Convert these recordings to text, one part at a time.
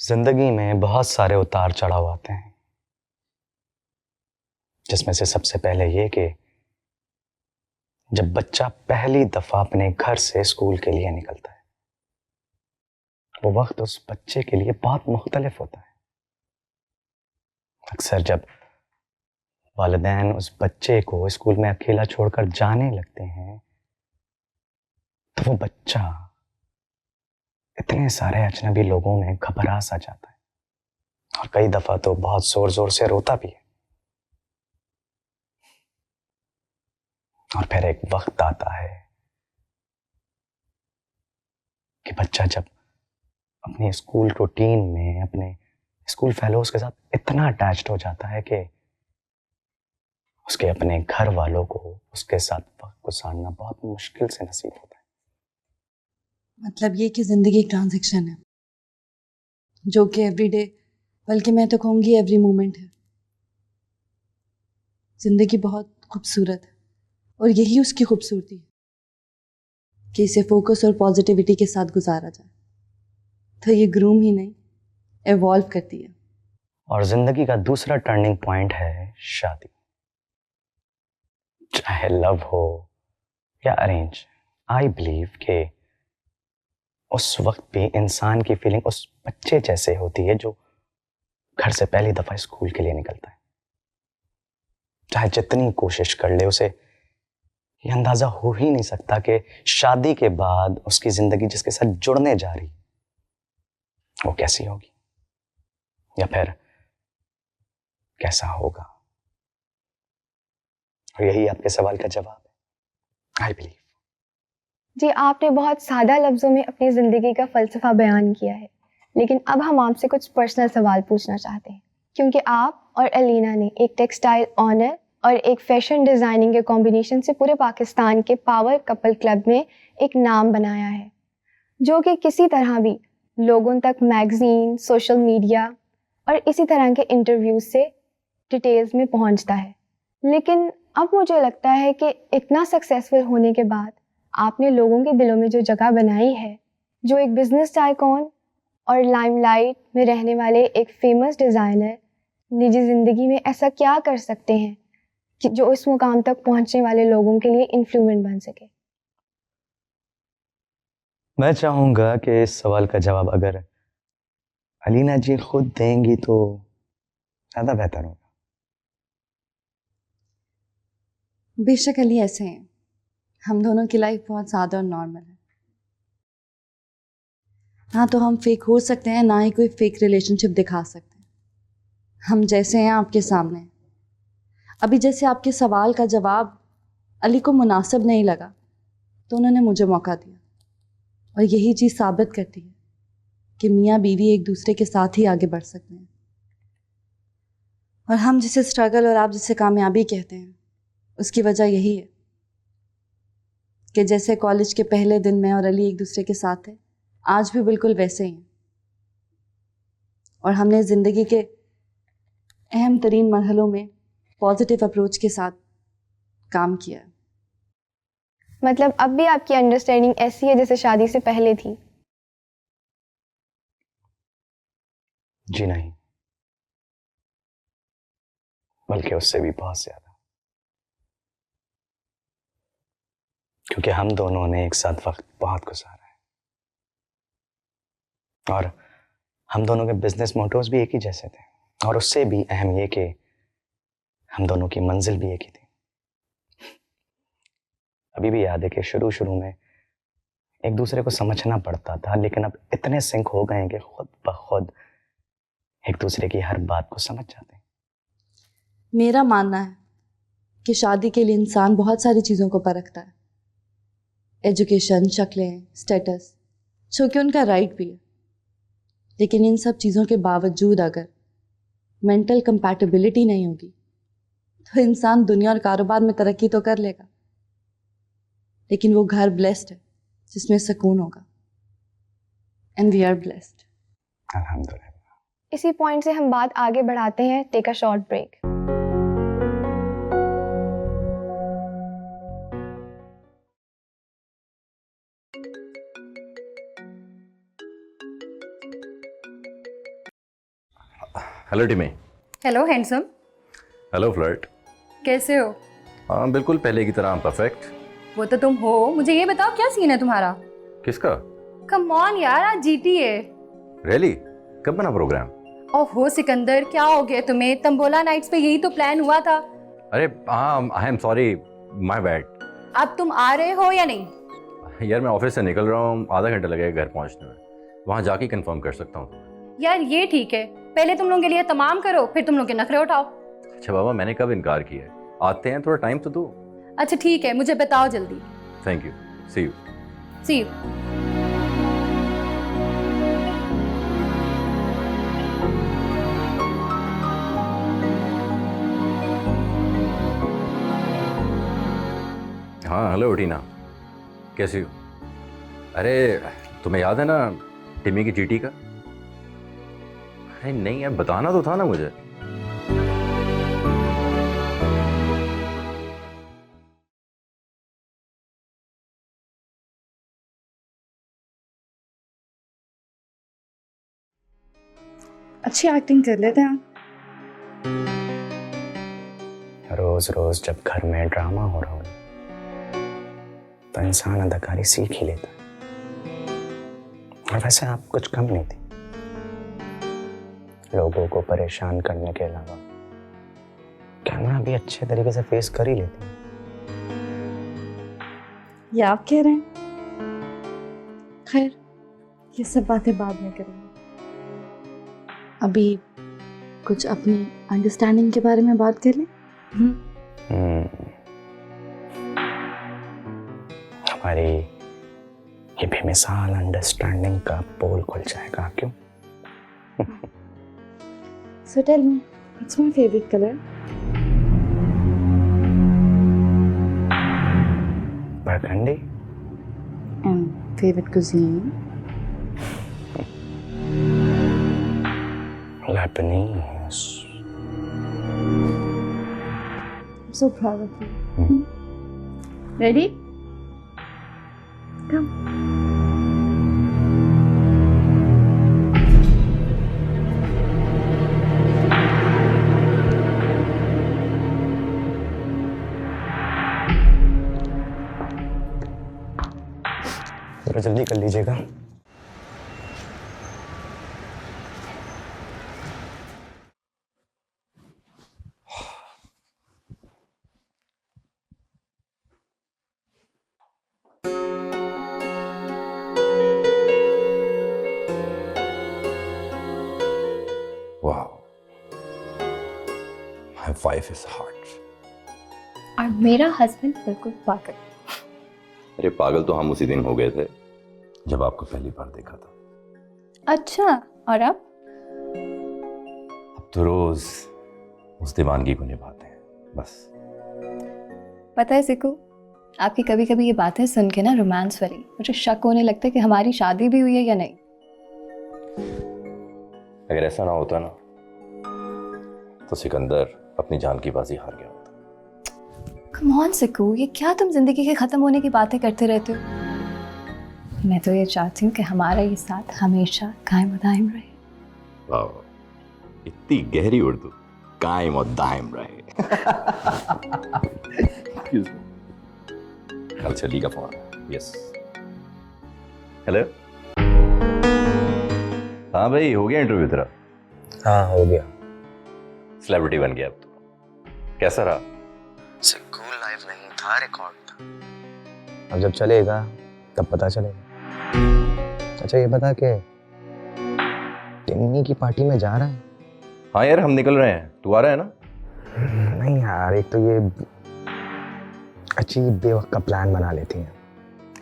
जिंदगी में बहुत सारे उतार चढ़ाव आते हैं, जिसमें से सबसे पहले ये कि जब बच्चा पहली दफा अपने घर से स्कूल के लिए निकलता है, वो वक्त उस बच्चे के लिए बहुत मुख्तलिफ होता है। अक्सर जब वालिदैन उस बच्चे को स्कूल में अकेला छोड़कर जाने लगते हैं, तो वो बच्चा इतने सारे अजनबी लोगों में घबरा सा जाता है और कई दफा तो बहुत जोर जोर से रोता भी है। और फिर एक वक्त आता है कि बच्चा जब अपनी स्कूल रूटीन में अपने स्कूल फेलोज के साथ इतना अटैच्ड हो जाता है कि उसके अपने घर वालों को उसके साथ वक्त गुजारना बहुत मुश्किल से नसीब होता है। मतलब ये कि जिंदगी एक ट्रांजैक्शन है जो कि एवरीडे, बल्कि मैं तो कहूँगी एवरी मोमेंट है। जिंदगी बहुत खूबसूरत है और यही उसकी खूबसूरती है कि इसे फोकस और पॉजिटिविटी के साथ गुजारा जाए तो ये ग्रूम ही नहीं, एवॉल्व करती है। और जिंदगी का दूसरा टर्निंग पॉइंट है शादी। चाहे लव हो या अरेंज, आई बिलीव कि उस वक्त भी इंसान की फीलिंग उस बच्चे जैसे होती है जो घर से पहली दफा स्कूल के लिए निकलता है। चाहे जितनी कोशिश कर ले, उसे ये अंदाजा हो ही नहीं सकता कि शादी के बाद उसकी जिंदगी जिसके साथ जुड़ने जा रही वो कैसी होगी या फिर कैसा होगा। और यही आपके सवाल का जवाब है, आई बिलीव। जी, आपने बहुत सादा लफ्जों में अपनी जिंदगी का फलसफा बयान किया है, लेकिन अब हम आपसे कुछ पर्सनल सवाल पूछना चाहते हैं, क्योंकि आप और अलीना ने एक टेक्सटाइल ऑनर और एक फैशन डिजाइनिंग के कॉम्बिनेशन से पूरे पाकिस्तान के पावर कपल क्लब में एक नाम बनाया है, जो कि किसी तरह भी लोगों तक मैगजीन, सोशल मीडिया और इसी तरह के इंटरव्यूज से डिटेल्स में पहुंचता है। लेकिन अब मुझे लगता है कि इतना सक्सेसफुल होने के बाद आपने लोगों के दिलों में जो जगह बनाई है, जो एक बिजनेस आइकॉन और लाइमलाइट में रहने वाले एक फेमस डिज़ाइनर निजी ज़िंदगी में ऐसा क्या कर सकते हैं कि जो इस मुकाम तक पहुंचने वाले लोगों के लिए इन्फ्लुएंस बन सके। मैं चाहूंगा कि इस सवाल का जवाब अगर अलीना जी खुद देंगी तो ज्यादा बेहतर होगा। बेशक अली, ऐसे हैं, हम दोनों की लाइफ बहुत सादा और नॉर्मल है। ना तो हम फेक हो सकते हैं, ना ही कोई फेक रिलेशनशिप दिखा सकते हैं। हम जैसे हैं आपके सामने। अभी जैसे आपके सवाल का जवाब अली को मुनासिब नहीं लगा तो उन्होंने मुझे मौका दिया, और यही चीज़ साबित करती है कि मियाँ बीवी एक दूसरे के साथ ही आगे बढ़ सकते हैं। और हम जिसे स्ट्रगल और आप जिसे कामयाबी कहते हैं, उसकी वजह यही है कि जैसे कॉलेज के पहले दिन में और अली एक दूसरे के साथ थे, आज भी बिल्कुल वैसे ही हैं। और हमने ज़िंदगी के अहम तरीन मरहलों में पॉजिटिव अप्रोच के साथ काम किया है। मतलब अब भी आपकी अंडरस्टैंडिंग ऐसी है जैसे शादी से पहले थी? जी नहीं, बल्कि उससे भी बहुत ज्यादा, क्योंकि हम दोनों ने एक साथ वक्त बहुत गुजारा है और हम दोनों के बिजनेस मोटोस भी एक ही जैसे थे, और उससे भी अहम ये कि हम दोनों की मंजिल भी एक ही थी। अभी भी याद है कि शुरू शुरू में एक दूसरे को समझना पड़ता था, लेकिन अब इतने सिंक हो गए हैं कि खुद ब खुद एक दूसरे की हर बात को समझ जाते हैं। मेरा मानना है कि शादी के लिए इंसान बहुत सारी चीज़ों को परखता है, एजुकेशन, शक्लें, स्टेटस, जो कि उनका राइट भी है। लेकिन इन सब चीज़ों के बावजूद अगर मेंटल कंपैटिबिलिटी नहीं होगी तो इंसान दुनिया और कारोबार में तरक्की तो कर लेगा, लेकिन वो घर ब्लेस्ड है जिसमें सुकून होगा। And we are blessed. अल्हम्दुलिल्लाह। इसी पॉइंट से हम बात आगे बढ़ाते हैं। Take a short break. Hello Timmy. Hello handsome, hello flirt. कैसे हो? हाँ बिल्कुल पहले की तरह परफेक्ट। वो तो तुम हो। मुझे ये बताओ क्या सीन है तुम्हारा? किसका? कम ऑन यार, आज जीटी है। रियली? कब बना प्रोग्राम? ओहो सिकंदर, क्या हो गया तुम्हें? तंबोला नाइट्स पे यही तो प्लान हुआ था। अरे हाँ, I am sorry, my bad. अब तुम आ रहे हो या नहीं? यार मैं ऑफिस से निकल रहा हूँ, आधा घंटा लगेगा घर पहुँचने में। वहाँ जाके कंफर्म कर सकता हूँ। यार ये ठीक है, पहले तुम लोगों के लिए तमाम करो, फिर तुम लोग के नखरे उठाओ। अच्छा बाबा, मैंने कब इनकार किया है? आते हैं, थोड़ा टाइम तो दो। अच्छा ठीक है, मुझे बताओ जल्दी। Thank you, see you. See you. हाँ हेलो टीना, कैसी हो? अरे तुम्हें याद है ना टिमी की जीटी का? अरे नहीं यार, बताना तो था ना मुझे। अच्छी एक्टिंग कर लेते हैं। रोज रोज जब घर में ड्रामा हो रहा हो तो इंसान अदाकारी सीख ही लेता है। और वैसे आप कुछ कम नहीं थी, लोगों को परेशान करने के अलावा कैमरा भी अच्छे तरीके से फेस कर ही लेती है। ये आप कह रहे हैं? खैर, ये सब बातें बाद में करेंगे। अभी कुछ अपनी अंडरस्टैंडिंग के बारे में बात कर लें। हमारी ये बेमिसाल अंडरस्टैंडिंग का पोल खुल जाएगा, क्यों? So tell me, what's my favorite color? burgundy. And favorite cuisine? Lebanese. I'm so proud of you. Ready? Come. थोड़ा जल्दी कर लीजिएगा। वाह, माय वाइफ इज हॉट। और मेरा हस्बैंड बिल्कुल पागल। अरे पागल तो हम उसी दिन हो गए थे जब आपको पहली बार देखा था। अच्छा, और अब? अब तो रोज उस दीवानगी को निभाते हैं बस। पता है सिकू, आपकी कभी कभी ये बातें सुन के ना रोमांस वाली मुझे शक होने लगता है कि हमारी शादी भी हुई है या नहीं। अगर ऐसा ना होता ना तो सिकंदर अपनी जान की बाजी हार गया होता। कम ऑन सिकू, ये क्या तुम जिंदगी के खत्म होने की बातें करते रहते हो? मैं तो ये चाहती हूँ कि हमारा ये साथ हमेशा कायम और दायम रहे। वाह, इतनी गहरी उर्दू, कायम और दायम रहे। कल चली का फोन। Yes, hello. हाँ भाई, हो गया इंटरव्यू तेरा? हाँ हो गया। सेलिब्रिटी बन गया अब तो। कैसा रहा? स्कूल लाइफ नहीं था, रिकॉर्ड था। अब जब चलेगा तब पता चलेगा। अच्छा ये बता के टिम्मी की पार्टी में जा रहा है? हाँ यार, हम निकल रहे हैं, तू आ रहा है ना? नहीं यार, एक तो ये अजीब बेवक्त का प्लान बना लेती हैं।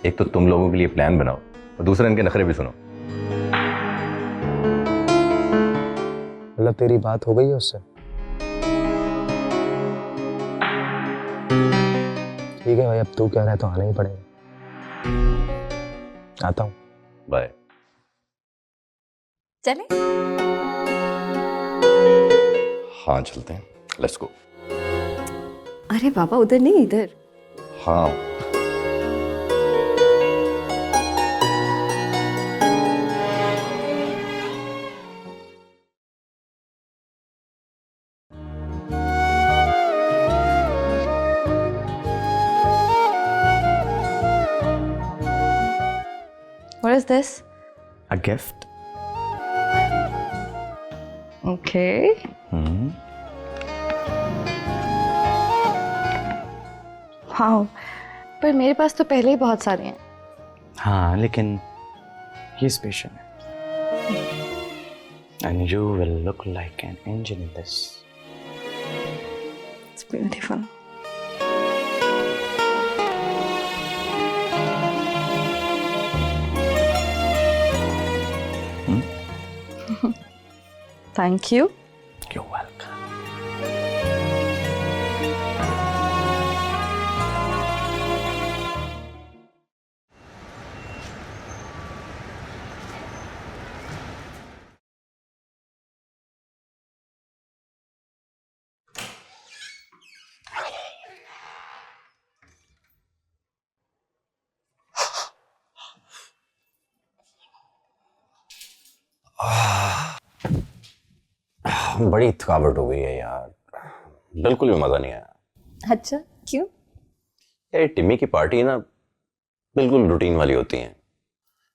एक तो तुम लोगों के लिए प्लान बनाओ और दूसरा इनके नखरे भी सुनो। मतलब तेरी बात हो गई है उससे? ठीक है भाई, अब तू कह रहा है तो आना ही पड़ेगा। आता हूँ। बाय। चले? हाँ चलते हैं, लेट्स गो। अरे बाबा, उधर नहीं, इधर। हाँ is this? A gift. Okay. Wow, पर मेरे पास तो पहले ही बहुत सारे हैं। हाँ, लेकिन ये स्पेशल है। And you will look like an angel in this. It's beautiful. Thank you. You're welcome. बड़ी थकावट हो गई है यार, बिल्कुल भी मजा नहीं आया। अच्छा, क्यों? यार टिम्मी की पार्टी ना बिल्कुल रूटीन वाली होती हैं,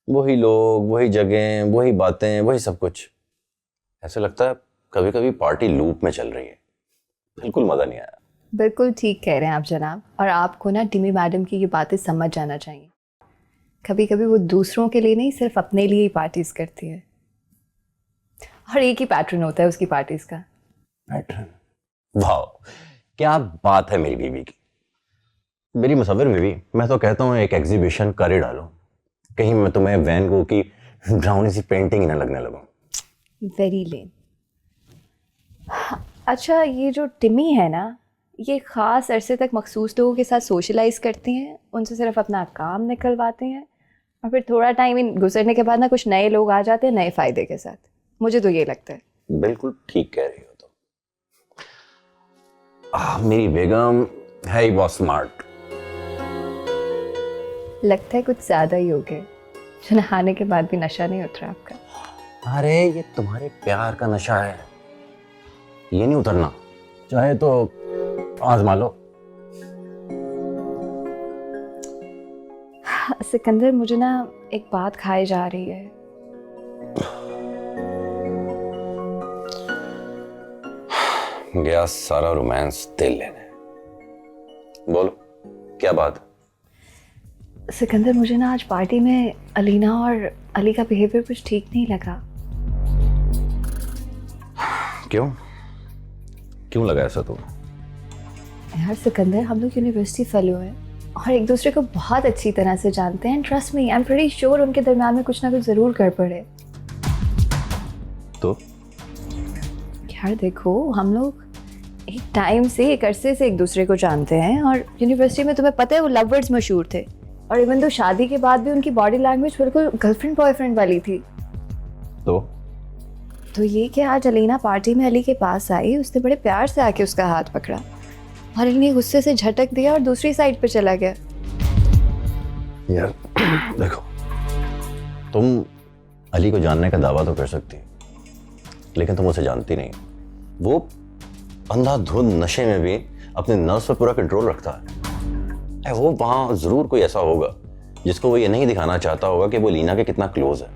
वही लोग, वही जगह, वही बातें, वही सब कुछ। ऐसा लगता है कभी कभी पार्टी लूप में चल रही है, बिल्कुल मजा नहीं आया। बिल्कुल ठीक कह रहे हैं आप जनाब, और आपको ना टिमी मैडम की ये बातें समझ जाना चाहिए। कभी कभी वो दूसरों के लिए नहीं, सिर्फ अपने लिए ही पार्टीज करती है, और एक ही पैटर्न होता है उसकी पार्टीज का। पैटर्न? वाह, क्या बात है मेरी बीवी की। मेरी मुसव्विर बीवी, मैं तो कहता हूँ एक एग्जीबिशन कर ही डालो, कहीं मैं तुम्हें वैन गो की ड्राउनी सी पेंटिंग ना लगने लगूं। वेरी लेम। अच्छा, ये जो टिमी है ना, ये ख़ास अरसे तक मखसूस लोगों के साथ सोशलाइज करती हैं, उनसे सिर्फ अपना काम निकलवाते हैं, और फिर थोड़ा टाइम गुजरने के बाद ना कुछ नए लोग आ जाते हैं नए फ़ायदे के साथ। मुझे तो ये लगता है। बिल्कुल ठीक कह रही हो तुम। मेरी बेगम है ही बहुत स्मार्ट। लगता है कुछ ज़्यादा ही हो गए, जो नहाने के बाद भी नशा नहीं उतरा आपका। अरे ये तुम्हारे प्यार का नशा है, ये नहीं उतरना, चाहे तो आजमा लो। सिकंदर, मुझे ना एक बात खाए जा रही है। गया सारा रोमांस दिल लेने। बोलो क्या बात? सिकंदर, मुझे ना आज पार्टी में अलीना और अली का बिहेवियर कुछ ठीक नहीं लगा। क्यों क्यों लगा ऐसा तो? यार सिकंदर, हम लोग यूनिवर्सिटी फेलो हैं और एक दूसरे को बहुत अच्छी तरह से जानते हैं। Trust me, I am pretty sure उनके दरम्यान में कुछ ना कुछ ज़रूर गड़बड़ है। तो यार देखो, हम लोग एक टाइम से, एक अरसे से एक दूसरे को जानते हैं, और यूनिवर्सिटी में तुम्हें पता है वो लवर्स मशहूर थे, और इवन तो शादी के बाद भी उनकी बॉडी लैंग्वेज बिल्कुल गर्लफ्रेंड बॉयफ्रेंड वाली थी। तो ये कि आज अलीना पार्टी में अली के पास आई, उसने बड़े प्यार से आके उसका हाथ पकड़ा और अली ने गुस्से से झटक दिया और दूसरी साइड पे चला गया। यार देखो, तुम अली को जानने का दावा तो कर सकती, लेकिन तुम उसे जानती नहीं। वो अंधाधुंध नशे में भी अपने नर्व्स पर पूरा कंट्रोल रखता है। वो वहां जरूर कोई ऐसा होगा जिसको वो ये नहीं दिखाना चाहता होगा कि वो लीना के कितना क्लोज है,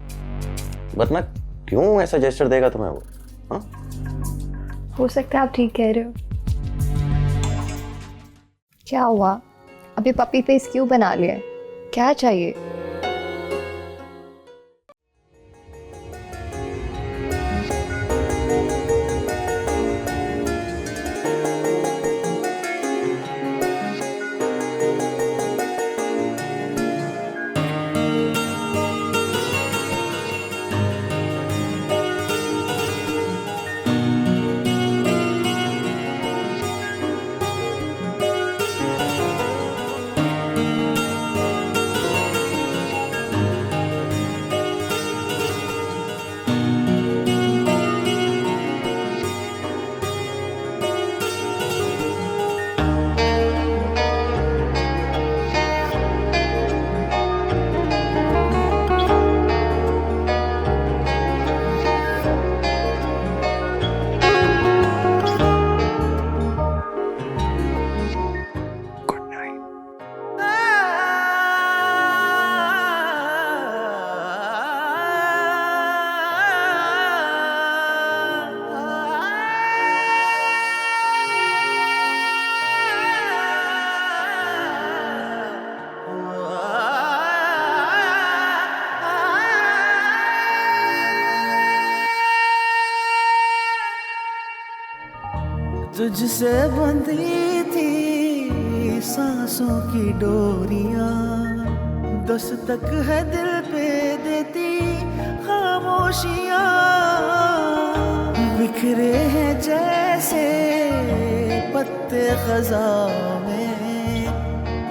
वरना क्यों ऐसा जेस्चर देगा तुम्हें वो? हाँ, हो सकता है आप ठीक कह रहे हो। क्या हुआ, अभी पपी फेस क्यों बना लिया है? क्या चाहिए? तुझसे बंधी थी सांसों की डोरियां, दस्तक है दिल पे देती खामोशियां, बिखरे हैं जैसे पत्ते खज़ां में,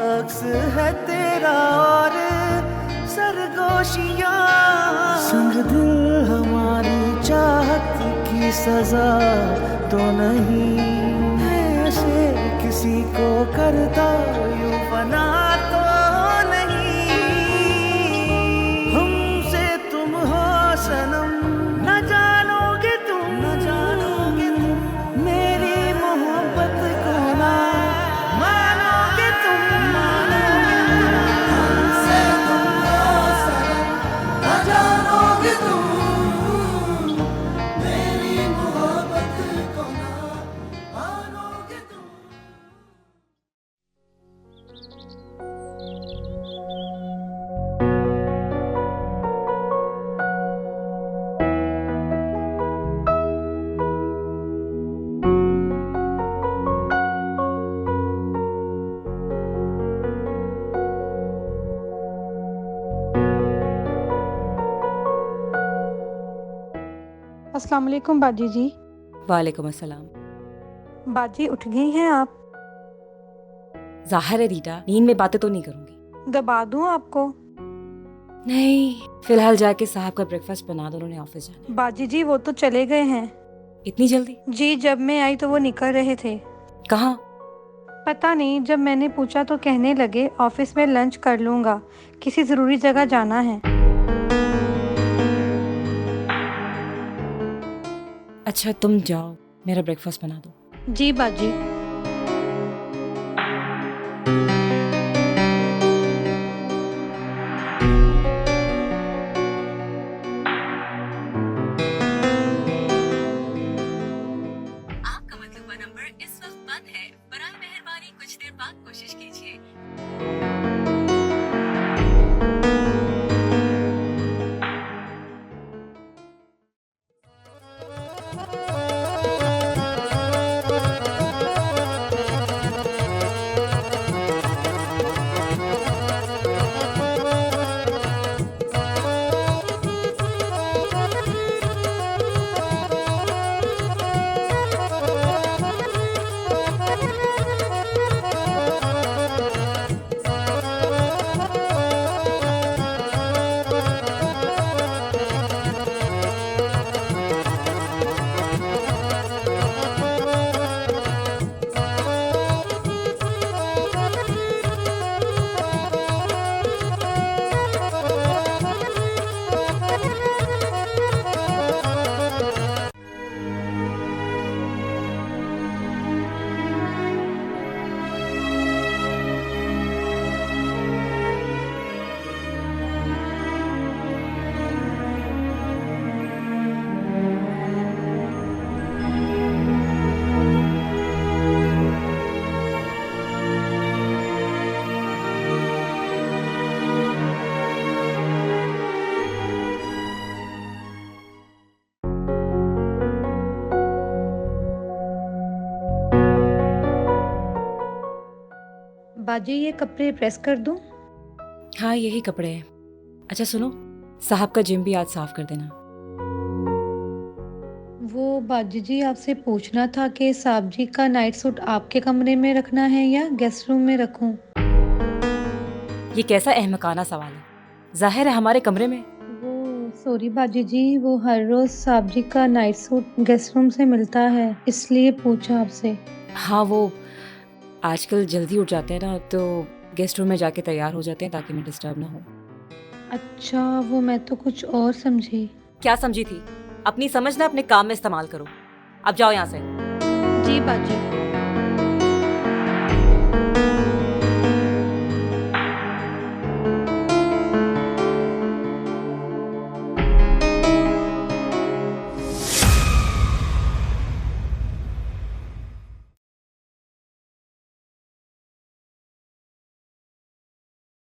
अक्स है तेरा और सरगोशियां, संग दिल हमारी चाहत की सजा तो नहीं है, ऐसे किसी को करता यूं फना तो नहीं, हमसे तुम हो सनम, न जानो अस्सलाम वालेकुम बाजी जी। वालेकुम अस्सलाम। बाजी उठ गई हैं आप? जाहिर है रीटा, नींद में बातें तो नहीं करूंगी। दबा दूं आपको? नहीं, फिलहाल जाके साहब का ब्रेकफास्ट बना दो, उन्होंने ऑफिस जाना बाजी जी वो तो चले गए हैं। है। इतनी जल्दी? जी जब मैं आई तो वो निकल रहे थे। कहाँ? पता नहीं, जब मैंने पूछा तो कहने लगे ऑफिस में लंच कर लूँगा, किसी ज़रूरी जगह जाना है। अच्छा तुम जाओ, मेरा ब्रेकफास्ट बना दो। जी बाजी। आपका मतलूबा नंबर इस वक्त बंद है, बराए मेहरबानी कुछ देर बाद कोशिश कीजिए। बाजी ये कपड़े प्रेस कर दूं? हाँ यही कपड़े हैं। अच्छा सुनो, साहब का जिम भी आज साफ कर देना। वो बाजी जी आपसे पूछना था कि साहब जी का नाइट सूट आपके कमरे में रखना है या गेस्ट रूम में रखूं? ये कैसा अहमकाना सवाल है, जाहिर है हमारे कमरे में। वो सॉरी बाजी जी, वो हर रोज साहब जी का नाइट सूट गेस्ट रूम से मिलता है, इसलिए पूछा आपसे। हाँ वो आजकल जल्दी उठ जाते हैं ना, तो गेस्ट रूम में जाके तैयार हो जाते हैं ताकि मैं डिस्टर्ब ना हो। अच्छा वो मैं तो कुछ और समझी। क्या समझी थी? अपनी समझ ना अपने काम में इस्तेमाल करो। अब जाओ यहाँ से। जी बाजी।